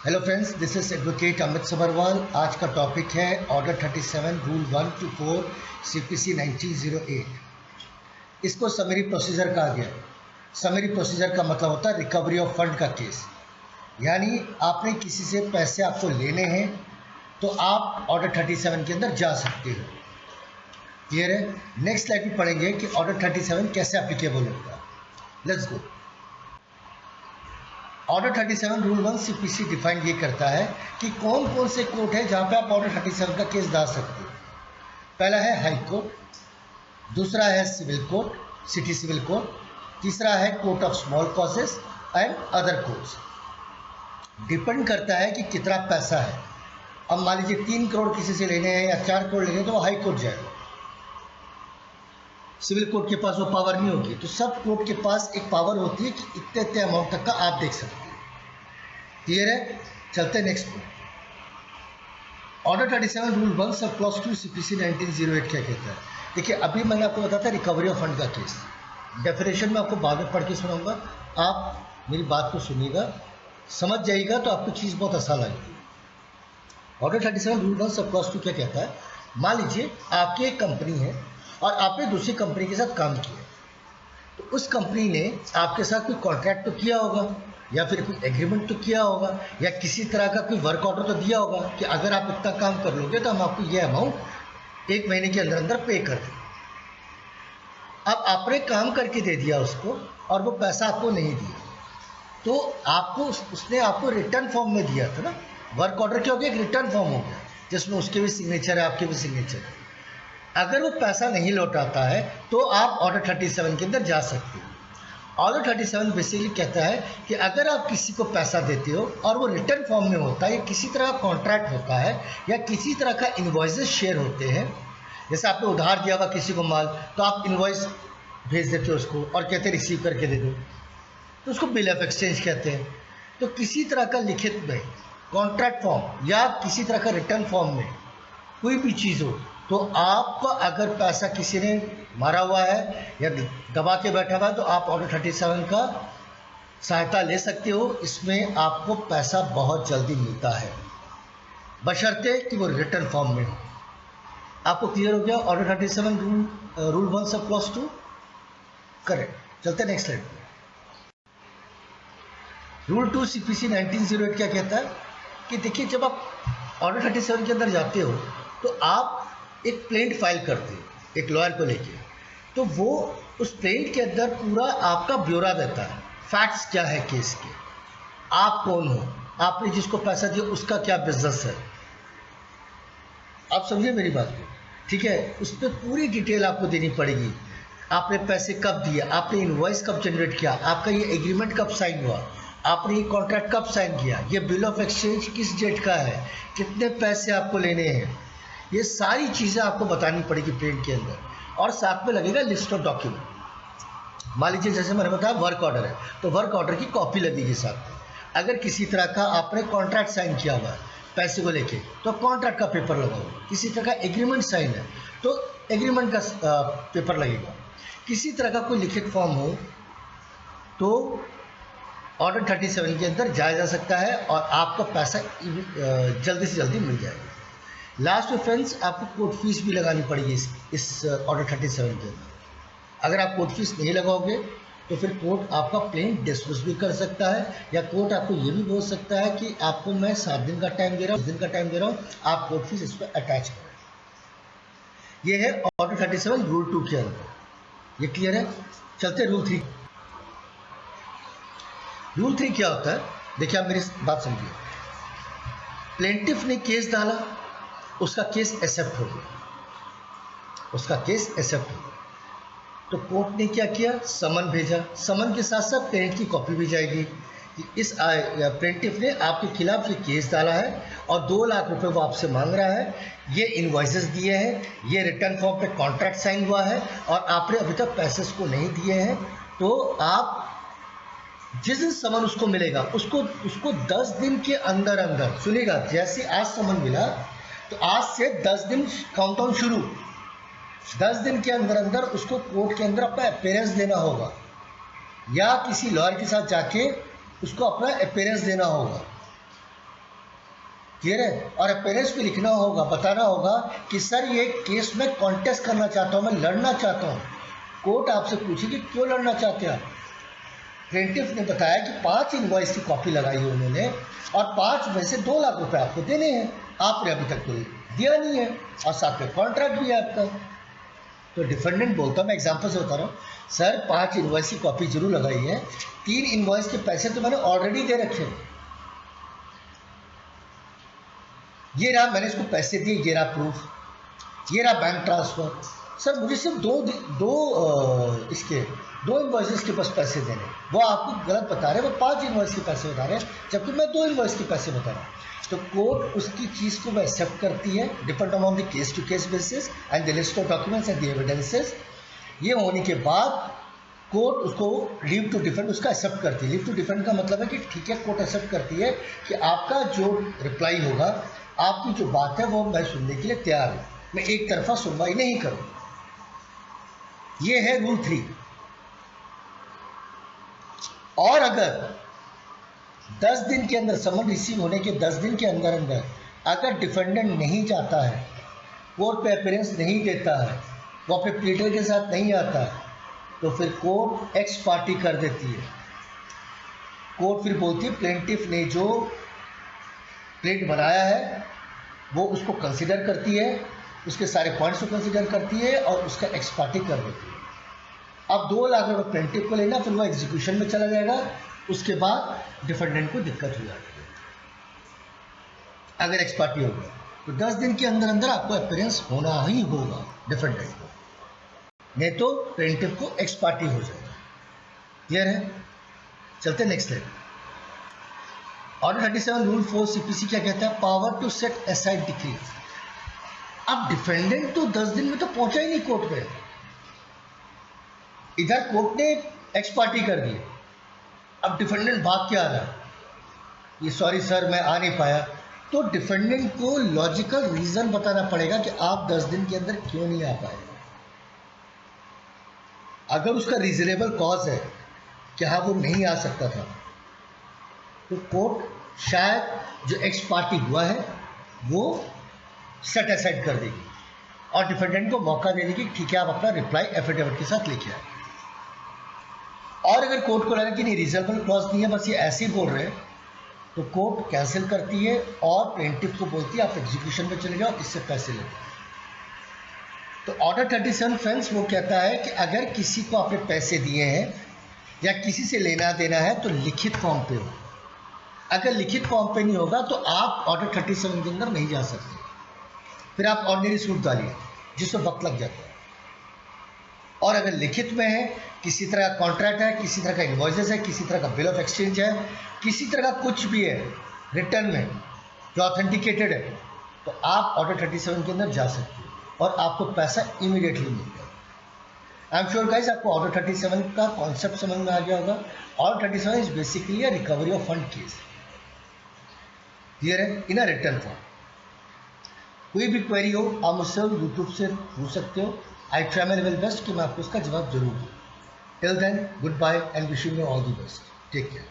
Hello friends, this is advocate Amit Sabharwal. आज का topic है ऑर्डर 37 रूल 1 to 4 CPC 1908। इसको समरी प्रोसीजर कहा गया। समरी प्रोसीजर का मतलब होता है रिकवरी ऑफ फंड का केस, यानी आपने किसी से पैसे आपको लेने हैं तो आप ऑर्डर 37 के अंदर जा सकते हो। क्लियर है? नेक्स्ट स्लाइड में पढ़ेंगे कि ऑर्डर 37 कैसे एप्लीकेबल होगा। Let's go. Order 37 rule 1 CPC define ये करता है कि कौन कौन से कोर्ट है जहाँ पे आप ऑर्डर 37 का केस डाल सकते हो। पहला है हाई कोर्ट, दूसरा है civil court, city civil court, तीसरा है court of small causes and other courts. Depend करता है कि कितना पैसा है। अब मान लीजिए 3 करोड़ किसी से लेने हैं या 4 करोड़ लेने हैं तो वो हाई कोर्ट जाएगा। सिविल कोर्ट के पास वो पावर नहीं होगी, तो सब कोर्ट के पास एक पावर होती है कि इतने इतने अमाउंट तक का आप देख सकते हैं। क्लियर है? चलते हैं नेक्स्ट पर। Order 37 rule 1 sub clause 2 CPC 1908 क्या कहता है? देखिए, अभी मैंने आपको बताया था रिकवरी ऑफ फंड का केस। डेफिनेशन में आपको बाद में पढ़ के सुनाऊंगा, आप मेरी बात को सुनिएगा, समझ जाइएगा तो आपको चीज़ बहुत आसान लगेगी। ऑर्डर 37 रूल 1 सब क्लॉज 2 क्या कहता है? मान लीजिए आपकी एक कंपनी है और आपने दूसरी कंपनी के साथ काम किया, तो उस कंपनी ने आपके साथ कोई कॉन्ट्रैक्ट तो किया होगा या फिर कोई एग्रीमेंट तो किया होगा या किसी तरह का कोई वर्क ऑर्डर तो दिया होगा कि अगर आप इतना काम कर लोगे तो हम आपको ये अमाउंट 1 महीने के अंदर अंदर पे कर दें। अब आपने काम करके दे दिया उसको और वो पैसा आपको नहीं दिया, तो आपको उसने आपको रिटर्न फॉर्म में दिया था ना। वर्क ऑर्डर क्या हो गया? एक रिटर्न फॉर्म हो गया जिसमें उसके भी सिग्नेचर है, आपके भी सिग्नेचर है। अगर वो पैसा नहीं लौटाता है तो आप ऑर्डर 37 के अंदर जा सकते हो। ऑर्डर 37 बेसिकली कहता है कि अगर आप किसी को पैसा देते हो और वो रिटर्न फॉर्म में होता है या किसी तरह का कॉन्ट्रैक्ट होता है या किसी तरह का इन्वॉइसेस शेयर होते हैं, जैसे आपने उधार दिया हुआ किसी को माल, तो आप इन्वॉइस भेज देते हो उसको और कहते हैं रिसीव करके दे दो, तो उसको बिल ऑफ एक्सचेंज कहते हैं। तो किसी तरह का लिखित में कॉन्ट्रैक्ट फॉर्म या किसी तरह का रिटर्न फॉर्म में कोई भी चीज़ हो, तो आपको अगर पैसा किसी ने मारा हुआ है या दबा के बैठा हुआ है तो आप ऑर्डर 37 का सहायता ले सकते हो। इसमें आपको पैसा बहुत जल्दी मिलता है, बशर्ते कि वो रिटर्न फॉर्म में हो। आपको क्लियर हो गया order 37 rule 1 sub clause 2? Correct. चलते नेक्स्ट स्लाइड पे। रूल 2 CPC 1908 क्या कहता है कि देखिए, जब आप ऑर्डर 37 के अंदर जाते हो तो आप एक प्लेंट फाइल करते हो एक लॉयर को लेके, तो वो उस प्लेंट के अंदर पूरा आपका ब्यौरा देता है, फैक्ट्स क्या है केस के, आप कौन हो, आपने जिसको पैसा दिया उसका क्या बिजनेस है। आप समझिए मेरी बात को, ठीक है? उस पर पूरी डिटेल आपको देनी पड़ेगी। आपने पैसे कब दिए, आपने इनवॉइस कब जनरेट किया, आपका ये एग्रीमेंट कब साइन हुआ, आपने ये कॉन्ट्रैक्ट कब साइन किया, ये बिल ऑफ एक्सचेंज किस डेट का है, कितने पैसे आपको लेने हैं, ये सारी चीज़ें आपको बतानी पड़ेगी प्रिंट के अंदर। और साथ में लगेगा लिस्ट ऑफ डॉक्यूमेंट। मान लीजिए जैसे मैंने बताया वर्क ऑर्डर है, तो वर्क ऑर्डर की कॉपी लगेगी साथ में। अगर किसी तरह का आपने कॉन्ट्रैक्ट साइन किया हुआ है पैसे को लेके, तो कॉन्ट्रैक्ट का पेपर लगा होगा। किसी तरह का एग्रीमेंट साइन है तो एग्रीमेंट का पेपर लगेगा। किसी तरह का कोई लिखित फॉर्म हो तो ऑर्डर 37 के अंदर जाया जा सकता है और आपका पैसा जल्दी से जल्दी मिल जाएगा। लास्ट में फ्रेंड्स, आपको कोर्ट फीस भी लगानी पड़ेगी इस ऑर्डर 37 के अंदर। अगर आप कोर्ट फीस नहीं लगाओगे तो फिर कोर्ट आपका प्लेन डिसमिस भी कर सकता है, या कोर्ट आपको ये भी बोल सकता है कि आपको मैं 7 दिन का टाइम दे रहा हूँ, 10 दिन का टाइम दे रहा हूँ, आप कोर्ट फीस इस पर अटैच करें। ये है ऑर्डर 37 रूल 2 के अंदर। ये क्लियर है? चलते रूल 3। रूल 3 क्या होता है? देखिए, आप मेरी बात समझिए। प्लेंटिफ ने केस डाला, उसका केस एक्सेप्ट हो गया, उसका केस एक्सेप्ट हो गया, तो कोर्ट ने क्या किया? समन भेजा। समन के साथ साथ प्लेंट की कॉपी भी जाएगी कि इस प्लेंटिफ ने आपके खिलाफ ये केस डाला है और 2 लाख रुपए वो आपसे मांग रहा है, ये इनवॉइसेस दिए हैं, ये रिटर्न फॉर्म पे कॉन्ट्रैक्ट साइन हुआ है और आपने अभी तक पैसे को नहीं दिए हैं। तो आप जिस दिन समन उसको मिलेगा उसको 10 दिन के अंदर अंदर, सुनिएगा, जैसे आज समन मिला तो आज से 10 दिन काउंटडाउन शुरू। 10 दिन के अंदर अंदर उसको कोर्ट के अंदर अपना अपीयरेंस देना होगा या किसी लॉयर के साथ जाके उसको अपना अपीयरेंस देना होगा। क्लियर है। और अपेरेंस भी लिखना होगा, बताना होगा कि सर ये केस में कॉन्टेस्ट करना चाहता हूँ, मैं लड़ना चाहता हूँ। कोर्ट आपसे पूछेगी क्यों लड़ना चाहते हैं आप। प्लेंटिफ ने बताया कि 5 इनवॉइस की कॉपी लगाई है उन्होंने और 5 में से 2 लाख रुपए आपको देने हैं, आपने अभी तक तो दिया नहीं है और साथ में कॉन्ट्रैक्ट भी है आपका। तो डिफेंडेंट बोलता, मैं एग्जांपल से बता रहा हूँ, सर 5 इनवॉइस की कॉपी जरूर लगाई है, 3 इनवॉइस के पैसे तो मैंने ऑलरेडी दे रखे हैं, ये रहा मैंने इसको पैसे दिए, ये रहा प्रूफ, ये रहा बैंक ट्रांसफर। सर मुझे सिर्फ दो इन्वॉइसेस के पास पैसे देने, वो आपको गलत बता रहे हैं, वो 5 इन्वॉइस के पैसे बता रहे हैं, जबकि मैं 2 इन्वॉइस के पैसे बता रहा हूँ। तो कोर्ट उसकी चीज़ को वो एक्सेप्ट करती है, depend on the case to case basis and the list of documents and the evidences. ये होने के बाद कोर्ट उसको लीव टू डिफेंड उसका एक्सेप्ट करती है। लीव टू डिफेंड का मतलब है कि ठीक है, कोर्ट एक्सेप्ट करती है कि आपका जो रिप्लाई होगा, आपकी जो बात है वो मैं सुनने के लिए तैयार हूँ, मैं एक तरफा सुनवाई नहीं करूँ। ये है रूल 3। और अगर 10 दिन के अंदर, समन रिसीव होने के 10 दिन के अंदर अंदर अगर डिफेंडेंट नहीं जाता है, कोर्ट पे अपीयरेंस नहीं देता है, वो अपने प्लीडर के साथ नहीं आता है, तो फिर कोर्ट एक्स पार्टी कर देती है। कोर्ट फिर बोलती है प्लेंटिफ ने जो प्लेट बनाया है वो उसको कंसिडर करती है, उसके सारे पॉइंट्स को कंसिडर करती है और उसका एक्स पार्टी कर देती है। अब 2 लाख रुपये प्लेंटिफ को लेना, फिर वो एग्जीक्यूशन में चला जाएगा, उसके बाद डिफेंडेंट को दिक्कत हो जाती है। अगर एक्स पार्टी होगा तो 10 दिन के अंदर अंदर आपको अपीयरेंस होना ही होगा डिफेंडेंट को, नहीं तो प्लेंटिफ को एक्स पार्टी हो जाएगा। क्लियर है। चलते next slide. Order 37 rule 4 CPC क्या कहता है, power to set aside decrees. अब डिफेंडेंट तो 10 दिन में तो पहुंचा ही नहीं कोर्ट पे, इधर कोर्ट ने एक्स पार्टी कर दी, अब डिफेंडेंट भाग के आ रहा है, ये सॉरी सर मैं आ नहीं पाया। तो डिफेंडेंट को लॉजिकल रीजन बताना पड़ेगा कि आप 10 दिन के अंदर क्यों नहीं आ पाए। अगर उसका रीजनेबल कॉज है कि हाँ वो नहीं आ सकता था, तो कोर्ट शायद जो एक्स पार्टी हुआ है वो सेट असाइड कर देगी और डिफेंडेंट को मौका दे देगी, ठीक है आप अपना रिप्लाई एफिडेविट के साथ लेके आए। और अगर कोर्ट को लगा कि नहीं रीजनेबल क्लॉज नहीं है, बस ये ऐसे ही बोल रहे हैं, तो कोर्ट कैंसिल करती है और प्लेंटिफ को बोलती है आप एग्जीक्यूशन में चले जाओ, इससे पैसे लेते हैं। तो ऑर्डर 37 फ्रेंड्स वो कहता है कि अगर किसी को आपने पैसे दिए हैं या किसी से लेना देना है तो लिखित फॉर्म पे हो। अगर लिखित फॉर्म पे नहीं होगा तो आप ऑर्डर 37 के अंदर नहीं जा सकते, फिर आप ऑर्डिनरी सूट डालिए जिसमें वक्त लग जाता है। और अगर लिखित में है, किसी तरह का कॉन्ट्रैक्ट है, किसी तरह का इनवॉइसेस है, किसी तरह का बिल ऑफ एक्सचेंज है, किसी तरह का कुछ भी है रिटर्न में जो ऑथेंटिकेटेड है, तो आप ऑर्डर 37 के अंदर जा सकते हो और आपको पैसा इमीडिएटली मिलेगा। आई एम श्योर गाइस आपको ऑर्डर 37 का कॉन्सेप्ट समझ में आ गया होगा। Order 37 is basically a recovery of fund case. Clear है, इन अ रिटर्न फॉर्म। कोई भी क्वेरी हो आप मुझसे यूट्यूब से पूछ सकते हो। I try my level best कि मैं आपको उसका जवाब जरूर दूँ। Till then goodbye and wishing you all the best. Take care.